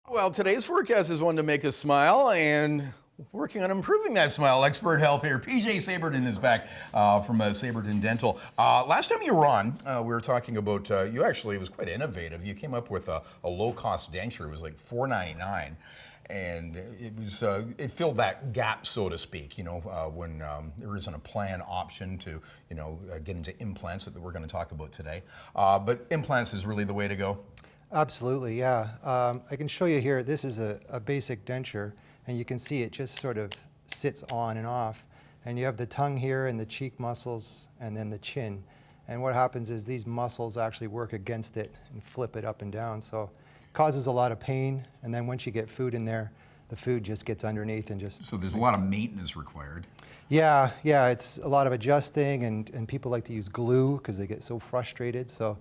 Well, today's forecast is one to make us smile, and working on improving that smile. Expert help here. PJ Saberton is back from Saberton Dental. Last time you were on, we were talking about, you actually, it was quite innovative. You came up with a low-cost denture. It was like $4.99. And it filled that gap, so to speak, when there isn't a plan option to, get into implants that we're going to talk about today. But implants is really the way to go. Absolutely, yeah. I can show you here, this is a basic denture, and you can see it just sort of sits on and off. And you have the tongue here and the cheek muscles and then the chin. And what happens is these muscles actually work against it and flip it up and down. So it causes a lot of pain, and then once you get food in there, the food just gets underneath and just... So there's a lot of maintenance required. Yeah, it's a lot of adjusting, and people like to use glue because they get so frustrated. So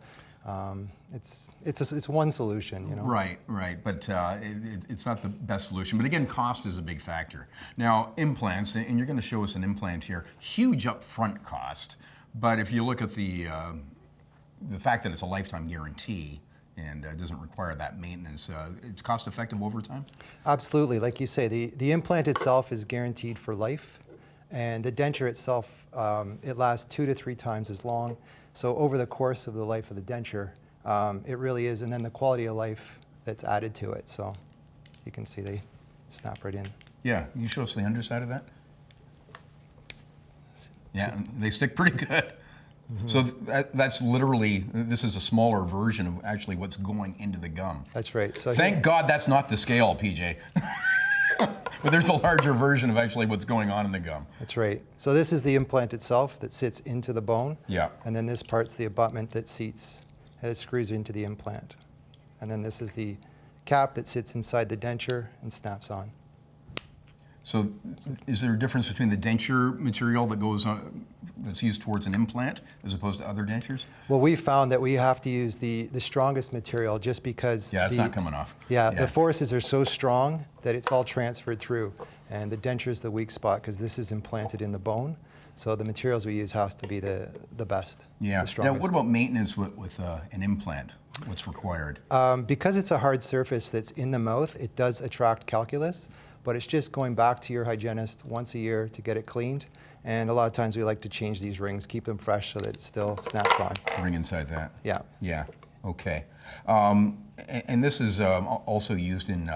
it's one solution, Right, but it's not the best solution. But again, cost is a big factor. Now, implants, and you're going to show us an implant here, huge upfront cost. But if you look at the fact that it's a lifetime guarantee and doesn't require that maintenance, it's cost effective over time? Absolutely. Like you say, the implant itself is guaranteed for life, and the denture itself, it lasts 2 to 3 times as long. So over the course of the life of the denture, it really is, and then the quality of life that's added to it. So you can see they snap right in. Yeah, you show us the underside of that? Yeah, they stick pretty good. Mm-hmm. So that's literally, this is a smaller version of actually what's going into the gum. That's right. So thank God that's not to scale, PJ. But there's a larger version of actually what's going on in the gum. That's right. So this is the implant itself that sits into the bone. Yeah. And then this part's the abutment that seats, and it screws into the implant. And then this is the cap that sits inside the denture and snaps on. So is there a difference between the denture material that goes on, that's used towards an implant as opposed to other dentures? Well, we found that we have to use the strongest material just because... Yeah, it's not coming off. Yeah, the forces are so strong that it's all transferred through. And the denture is the weak spot because this is implanted in the bone. So the materials we use has to be the best, the strongest. Now, what about maintenance with an implant? What's required? Because it's a hard surface that's in the mouth, it does attract calculus. But it's just going back to your hygienist once a year to get it cleaned. And a lot of times we like to change these rings, keep them fresh so that it still snaps on. Ring inside that? Yeah. Yeah, okay. And this is also used in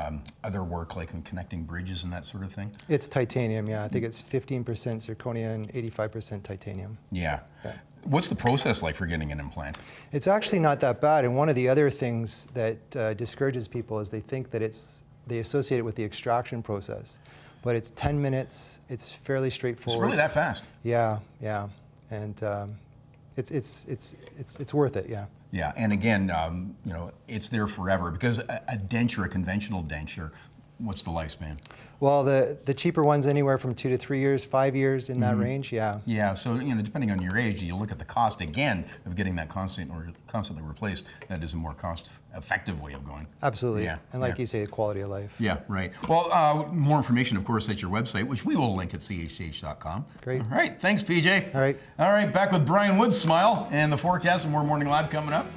other work, like in connecting bridges and that sort of thing? It's titanium, yeah. I think it's 15% zirconia and 85% titanium. Yeah. What's the process like for getting an implant? It's actually not that bad. And one of the other things that discourages people is they think that they associate it with the extraction process. But it's 10 minutes, it's fairly straightforward. It's really that fast? Yeah. And it's worth it, yeah. Yeah, and again, it's there forever because a denture, a conventional denture, what's the lifespan? Well, the cheaper ones anywhere from 2 to 3 years, 5 years in that range, yeah. Yeah, so depending on your age, you look at the cost again of getting that constantly replaced. That is a more cost-effective way of going. Absolutely, yeah. And like you say, the quality of life. Yeah, right. Well, more information, of course, at your website, which we will link at CHCH.com. Great. All right, thanks, PJ. All right. All right, back with Brian Wood's Smile and the forecast and more Morning Live coming up.